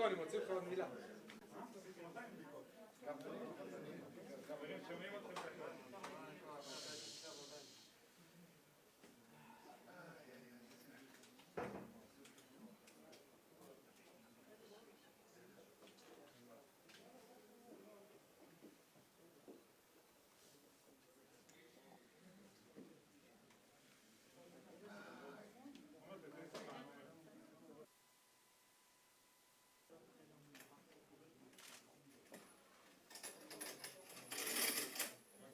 בוא, אני מוציא לך עוד מילה. חברים, שומעים אתכם ככה.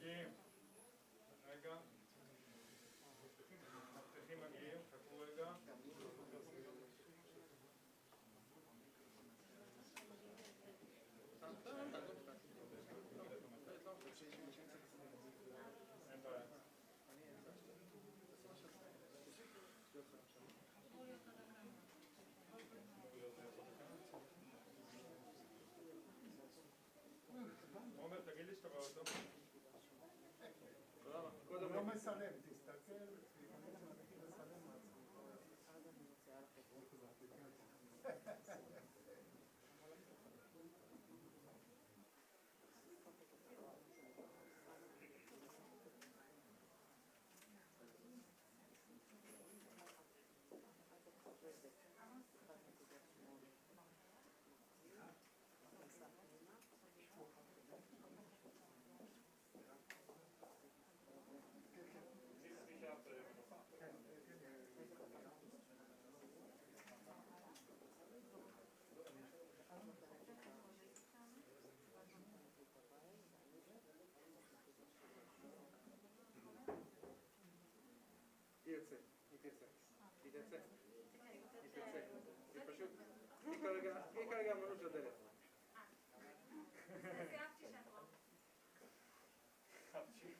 מגיעים. רגע. מבטיחים מגיעים, חכו רגע. אין בעיה. עומר, תגיד לי שאתה רואה אותו. הוא לא מסלם, תסתכל, מסלם יצא, יתייצא, יתייצא, יתייצא, היא פשוט, היא כרגע אמרנו של הדלת. אז אהבתי שאת רואה. חפשי.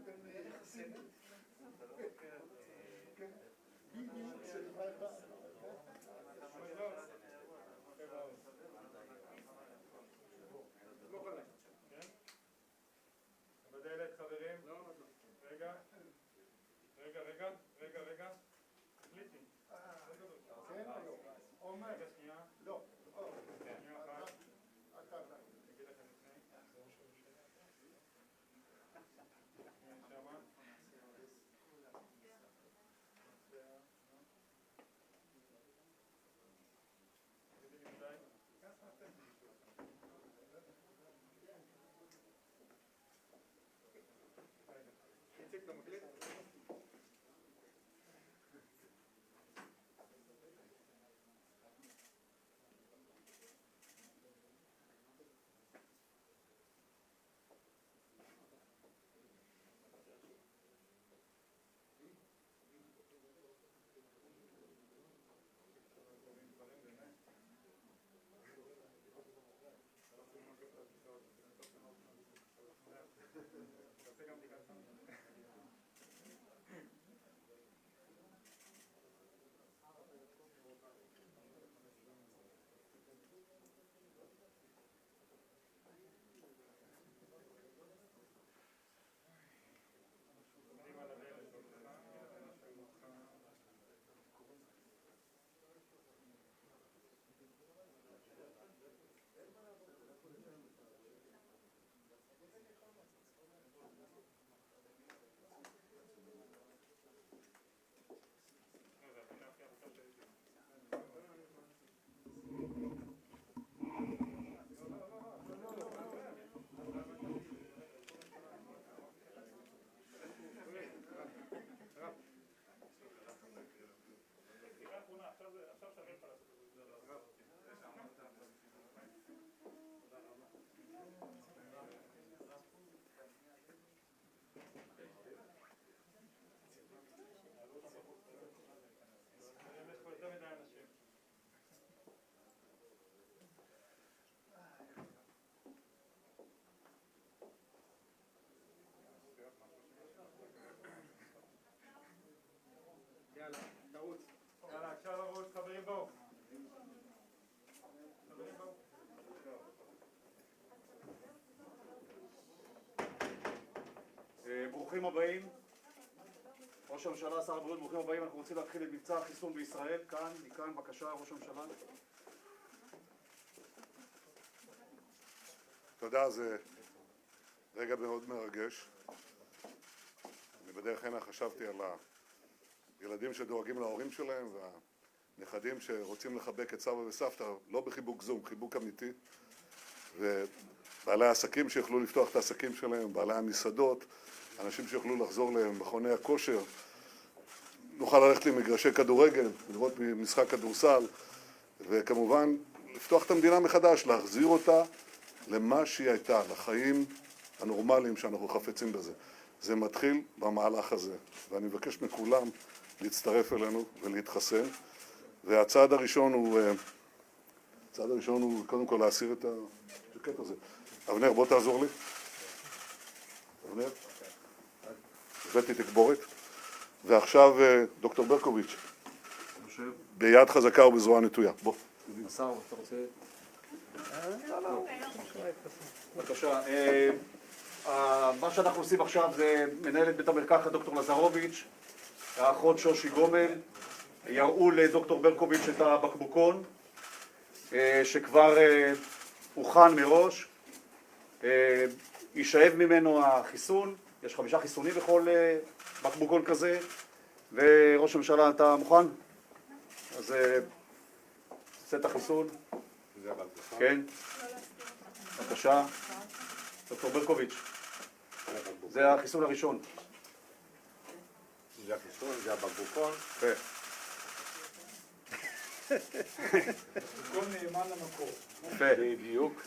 בגן זמני? בדלת חברים. רגע. תחליטי. עומר. רגע שנייה. לא. שנייה אחת. אתה. נגיד לכם לפני. שמה. תגידי לי מתי. איציק, אתה מקליט? תעשה גם בדיקת סם. ברוכים הבאים. ראש הממשלה, שר הבריאות, ברוכים הבאים. אנחנו רוצים להתחיל את מבצע החיסון בישראל. מכאן, בבקשה, ראש הממשלה. תודה, זה רגע מאוד מרגש. אני בדרך הנה חשבתי על הילדים שדואגים להורים שלהם והנכדים שרוצים לחבק את סבא וסבתא, לא בחיבוק זום, חיבוק אמיתי. ובעלי העסקים שיוכלו לפתוח את העסקים שלהם, בעלי המסעדות, אנשים שיוכלו לחזור למכוני הכושר, נוכל ללכת למגרשי כדורגל, לראות משחק כדורסל, וכמובן לפתוח את המדינה מחדש, להחזיר אותה למה שהיא הייתה, לחיים הנורמליים שאנחנו חפצים בזה. זה מתחיל במהלך הזה, ואני מבקש מכולם להצטרף אלינו ולהתחסן. והצעד הראשון הוא קודם כל להסיר את הז'קט הזה. אבנר, בוא תעזור לי. אבנר, הבאתי תקבורת. ועכשיו דוקטור ברקוביץ', ביד חזקה ובזרוע נטויה. בוא. השר, אתה רוצה? בבקשה. מה שאנחנו עושים עכשיו זה מנהלת בית המרקחת דוקטור לזרוביץ', האחות שושי גומל, יראו לדוקטור ברקוביץ' את הבקבוקון שכבר הוכן מראש, יישאב ממנו החיסון, יש 5 חיסונים בכל בקבוקון כזה, וראש הממשלה, אתה מוכן? אז תעשה את החיסון. כן? בבקשה. דוקטור ברקוביץ', זה החיסון הראשון. זה החיסון, זה הבקבוקון. כן. כל נאמן למקור. בדיוק.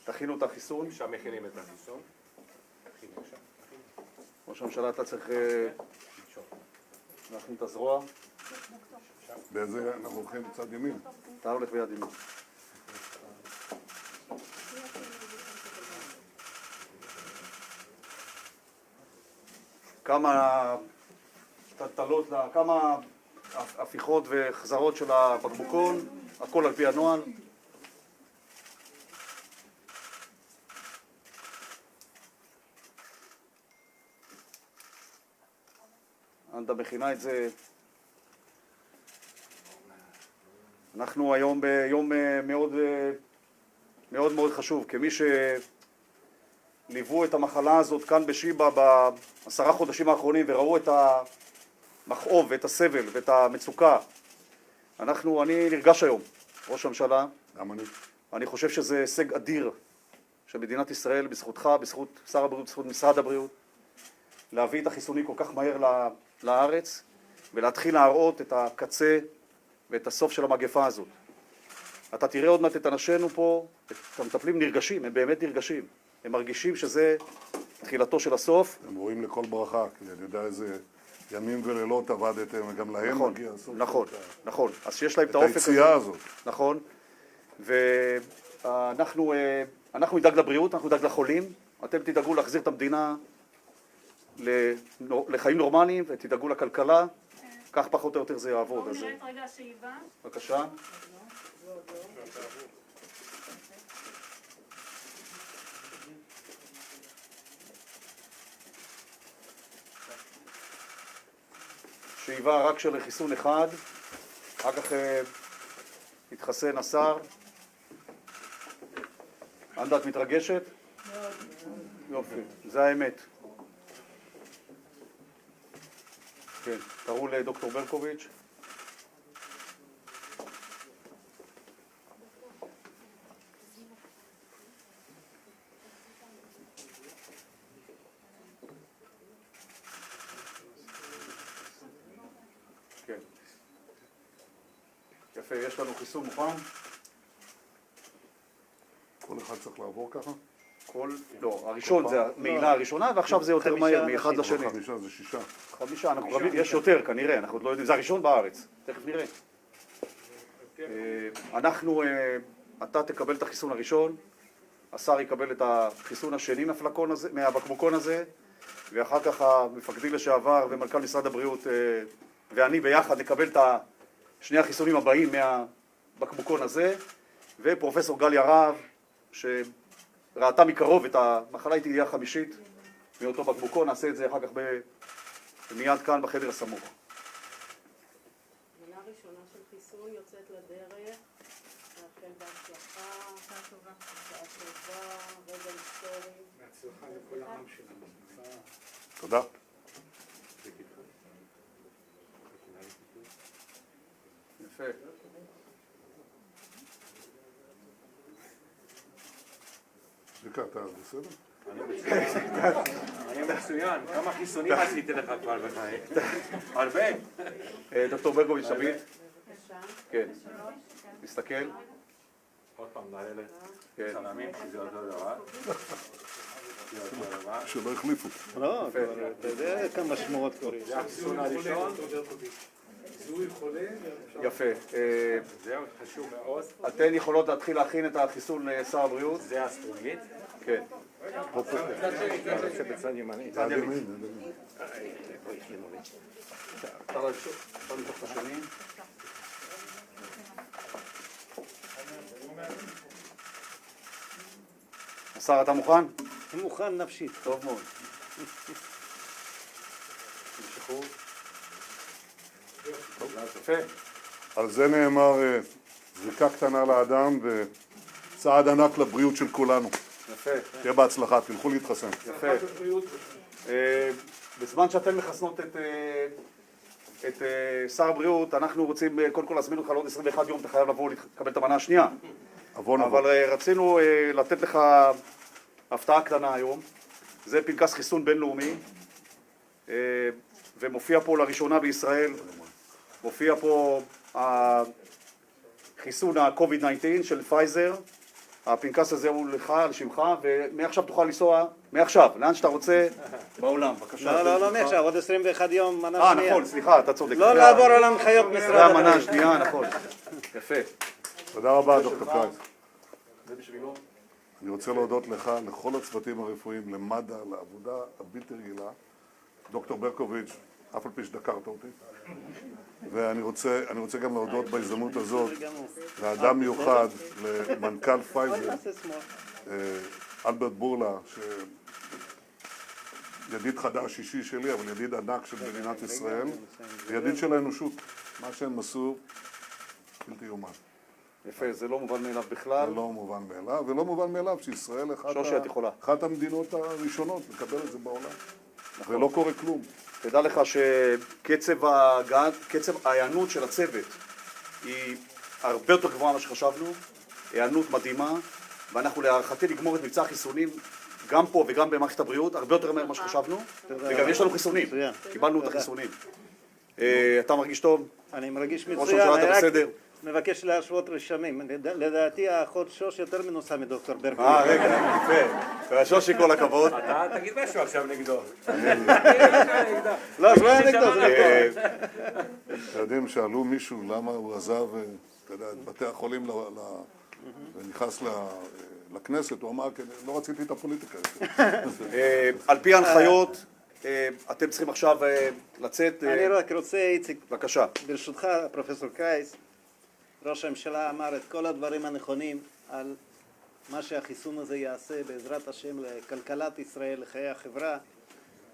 תכינו את החיסון. שם מכינים את החיסון. ראש הממשלה, אתה צריך להכין את הזרוע. באיזה אנחנו הולכים בצד ימין. אתה הולך ביד ימין. כמה טלטלות, כמה הפיכות וחזרות של הבקבוקון, הכל על פי הנוהל. אנדה מכינה את זה. אנחנו היום ביום מאוד מאוד חשוב, כמי שליוו את המחלה הזאת כאן בשיבא ב10 חודשים האחרונים וראו את המכאוב ואת הסבל ואת המצוקה. אני נרגש היום, ראש הממשלה. גם אני. אני חושב שזה הישג אדיר של מדינת ישראל, בזכותך, בזכות שר הבריאות, בזכות משרד הבריאות, להביא את החיסונים כל כך מהר לארץ ולהתחיל להראות את הקצה ואת הסוף של המגפה הזאת. אתה תראה עוד מעט את אנשינו פה, את המטפלים נרגשים, הם באמת נרגשים. הם מרגישים שזה תחילתו של הסוף. הם רואים לכל ברכה, כי אני יודע איזה ימים ולילות עבדתם, וגם להם נכון, מגיע הסוף. נכון. אז שיש להם את את האופק היציאה הזאת. נכון. ואנחנו נדאג לבריאות, אנחנו נדאג לחולים. אתם תדאגו להחזיר את המדינה לחיים נורמליים ותדאגו לכלכלה. כך פחות או יותר זה יעבוד. בואו נראה את רגע השאיבה. בבקשה. שאיבה רק של חיסון אחד, אחר כך התחסן השר. אנדה, את מתרגשת? יופי, זה האמת. כן, תראו לדוקטור ברקוביץ'. כן. יפה, יש לנו חיסון מוכן. כל אחד צריך לעבור ככה? לא, הראשון זה המעילה הראשונה, ועכשיו זה יותר מהר, מאחד לשני. 5 זה 6. 5, יש יותר כנראה, אנחנו עוד לא יודעים, זה הראשון בארץ, תכף נראה. אתה תקבל את החיסון הראשון, השר יקבל את החיסון השני מהבקבוקון הזה, ואחר כך המפקדים לשעבר ומנכ"ל משרד הבריאות ואני ביחד נקבל את שני החיסונים הבאים מהבקבוקון הזה, ופרופסור גליה רהב, ראתה מקרוב את המחלה, היא תהיה החמישית מאותו בקבוקון, נעשה את זה אחר כך מיד כאן בחדר הסמוך. מנה ראשונה של חיסון יוצאת לדרך, נאחל בהצלחה, בשעה טובה, רגע היסטורי. בהצלחה לכל העם שלנו. תודה. יפה. צביקה, אתה בסדר? אני מצוין. כמה חיסונים עשיתי לך כבר בחיי? הרבה. דוקטור ברקוביץ' תמיד. בבקשה. כן. נסתכל. עוד פעם נעלה כן. לצלמים, כי זה אותו דבר. זה אותו דבר. שלא החליפו. לא, אתה יודע כמה שמועות קוראים. זה החיסון הראשון. זיהוי חולה. יפה. זהו, חשוב מאוד. אתן יכולות להתחיל להכין את החיסון לשר הבריאות? זה הסטרונית. כן. זה בצד ימני. יד ימין, יד ימין. אפשר למתוח את השני. השר, אתה מוכן? אני מוכן נפשית. טוב מאוד. תמשכו. יפה. על זה נאמר זריקה קטנה לאדם וצעד ענק לבריאות של כולנו. יפה. תהיה בהצלחה, תלכו להתחסן. יפה. בזמן שאתן מחסנות את שר הבריאות, אנחנו רוצים קודם כל להזמין אותך לעוד 21 יום, אתה חייב לבוא לקבל את המנה השנייה. עוון אבל רצינו לתת לך הפתעה קטנה היום. זה פנקס חיסון בינלאומי, ומופיע פה לראשונה בישראל, מופיע פה החיסון ה-COVID-19 של פייזר. הפנקס הזה הוא לך, על שמך, ומעכשיו תוכל לנסוע, מעכשיו, לאן שאתה רוצה בעולם. בבקשה. לא מעכשיו, עוד 21 יום מנה שנייה. נכון, סליחה, אתה צודק. לא לעבור על הנחיות זה משרד המנה הבריאות. השנייה, נכון. יפה. תודה רבה, דוקטור קרייס. זה בשבילו. אני רוצה להודות לך, לכל הצוותים הרפואיים, למד"א, לעבודה הבלתי רגילה. דוקטור ברקוביץ', אף על פי שדקרת אותי. ואני רוצה גם להודות בהזדמנות הזאת לאדם מיוחד, למנכ"ל פייזר, אלברט בורלה, ידיד חדש אישי שלי, אבל ידיד ענק של מדינת ישראל, וידיד של האנושות. מה שהם עשו, בלתי יאומן. יפה, זה לא מובן מאליו בכלל. זה לא מובן מאליו, ולא מובן מאליו שישראל שושי, את יכולה. אחת המדינות הראשונות לקבל את זה בעולם. ולא קורה כלום. תדע לך שקצב ההיענות של הצוות היא הרבה יותר גבוהה ממה שחשבנו, היענות מדהימה, ואנחנו להערכתי לגמור את מבצע החיסונים גם פה וגם במערכת הבריאות, הרבה יותר מהר ממה שחשבנו, וגם יש לנו חיסונים, קיבלנו את החיסונים. אתה מרגיש טוב? אני מרגיש ראש מצוין, הממשלה, אני אתה רק בסדר? מבקש להשוות רשמים. לדעתי האחות שוש יותר מנוסה מדוקטור ברקוביץ'. רגע, יפה. שושי, כל הכבוד. אתה תגיד משהו עכשיו נגדו. לא, זה נגדו, זה נגדו. אתם יודעים, שאלו מישהו למה הוא עזב, אתה יודע, את בתי החולים ונכנס לכנסת, הוא אמר, לא רציתי את הפוליטיקה. על פי ההנחיות, אתם צריכים עכשיו לצאת. אני רק רוצה, איציק, בבקשה. ברשותך, פרופסור קרייס, ראש הממשלה אמר את כל הדברים הנכונים על מה שהחיסון הזה יעשה בעזרת השם לכלכלת ישראל, לחיי החברה.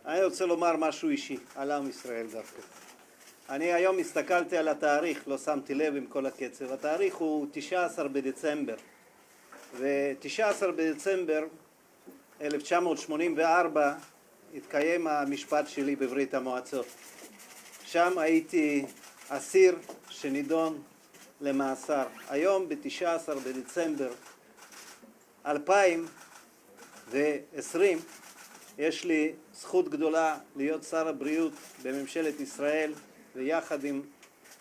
אני רוצה לומר משהו אישי על עם ישראל דווקא. אני היום הסתכלתי על התאריך, לא שמתי לב עם כל הקצב. התאריך הוא 19 בדצמבר. ו-19 בדצמבר 1984 התקיים המשפט שלי בברית המועצות. שם הייתי אסיר שנידון למאסר. היום ב-19 בדצמבר 2020 יש לי זכות גדולה להיות שר הבריאות בממשלת ישראל, ויחד עם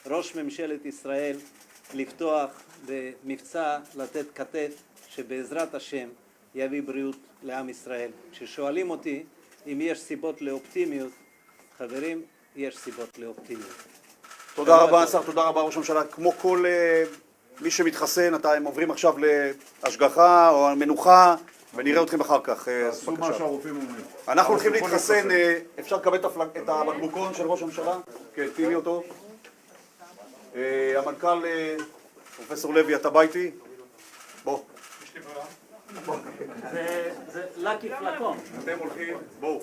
ראש ממשלת ישראל לפתוח במבצע לתת כתף שבעזרת השם יביא בריאות לעם ישראל. כששואלים אותי אם יש סיבות לאופטימיות, חברים, יש סיבות לאופטימיות. תודה רבה, שר, תודה רבה, ראש הממשלה. כמו כל מי שמתחסן, הם עוברים עכשיו להשגחה או מנוחה, ונראה אתכם אחר כך. עשו מה שהרופאים אומרים. אנחנו הולכים להתחסן, אפשר לקבל את הבקבוקון של ראש הממשלה? כן, תהיי אותו. המנכ"ל, פרופסור לוי, אתה בא איתי? בוא. יש לי ברירה. זה לקי פלקון. אתם הולכים, בואו.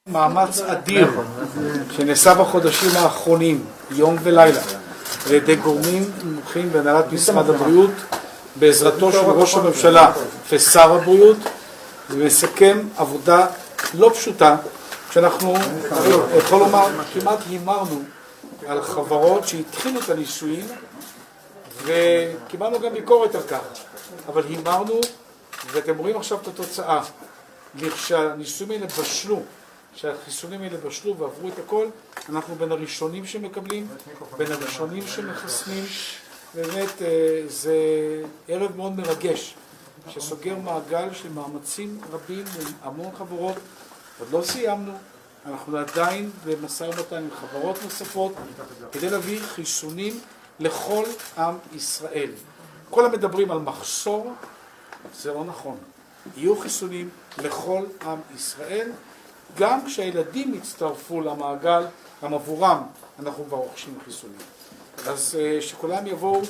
מאמץ אדיר שנעשה בחודשים האחרונים, יום ולילה, על ידי גורמים מומחים בהנהלת משרד הבריאות, בעזרתו של ראש הממשלה ושר הבריאות, ומסכם עבודה לא פשוטה, שאנחנו, יכול לומר, כמעט הימרנו על חברות שהתחילו את הניסויים, וקיבלנו גם ביקורת על כך, אבל הימרנו, ואתם רואים עכשיו את התוצאה, כשהניסויים האלה בשלו, שהחיסונים האלה בשלו ועברו את הכל, אנחנו בין הראשונים שמקבלים, בין הראשונים שמחסנים, באמת זה ערב מאוד מרגש, שסוגר מעגל של מאמצים רבים מהמון חברות. עוד לא סיימנו, אנחנו עדיין במשא ומתן עם חברות נוספות, כדי להביא חיסונים לכל עם ישראל. כל המדברים על מחסור, זה לא נכון. יהיו חיסונים לכל עם ישראל, גם כשהילדים יצטרפו למעגל, גם עבורם אנחנו כבר רוכשים חיסונים. אז שכולם יבואו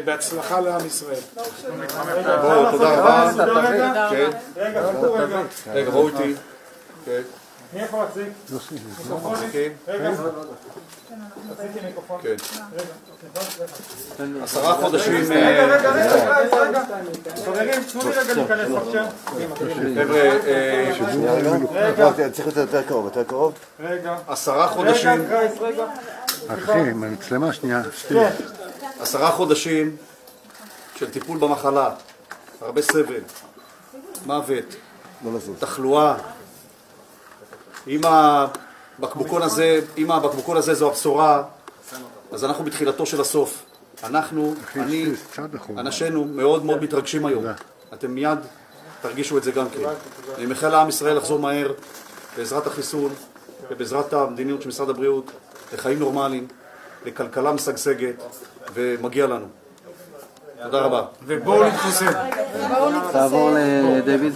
בהצלחה לעם ישראל. בואו, תודה רבה. רגע, בואו איתי. מי יכול להציג? מיקרופונים? רגע. רציתי מיקרופון. כן. 10 חודשים... רגע. חברים, תנו לי רגע להיכנס עכשיו. חבר'ה... צריך להיות יותר קרוב, רגע. 10 חודשים... רגע. אחי, מצלמה שנייה. 10 חודשים של טיפול במחלה, הרבה סבל, מוות, תחלואה. אם הבקבוקון הזה זו הבשורה, אז אנחנו בתחילתו של הסוף. אנשינו מאוד מאוד מתרגשים היום. אתם מיד תרגישו את זה גם כן. אני מאחל לעם ישראל לחזור מהר בעזרת החיסון ובעזרת המדיניות של משרד הבריאות לחיים נורמליים, לכלכלה משגשגת, ומגיע לנו. תודה רבה. ובואו נתחסן. תעבור לדויד.